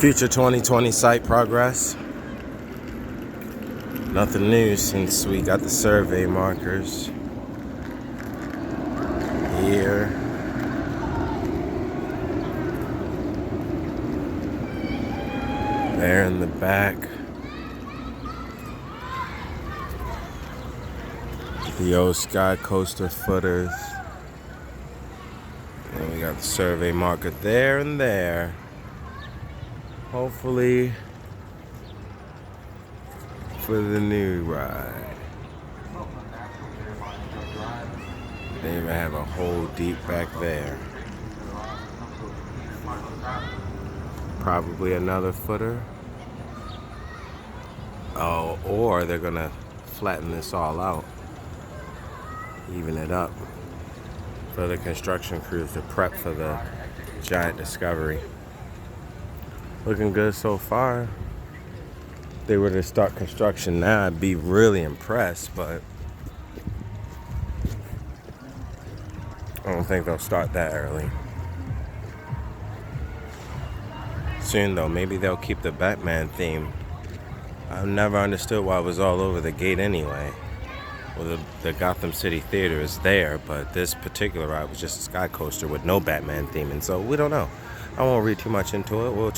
Future 2020 site progress. Nothing new since we got the survey markers here. There in the back. The old Sky Coaster footers. And we got the survey marker there and there. Hopefully for the new ride. They even have a hole deep back there. Probably another footer. Oh, or they're gonna flatten this all out. Even it up for the construction crews to prep for the giant discovery. Looking good so far. If they were to start construction now, I'd be really impressed, but I don't think they'll start that early. Soon though, maybe they'll keep the Batman theme. I've never understood why it was all over the gate anyway. Well, the Gotham City Theater is there, but this particular ride was just a Sky Coaster with no Batman theme, and so we don't know. I won't read too much into it. We'll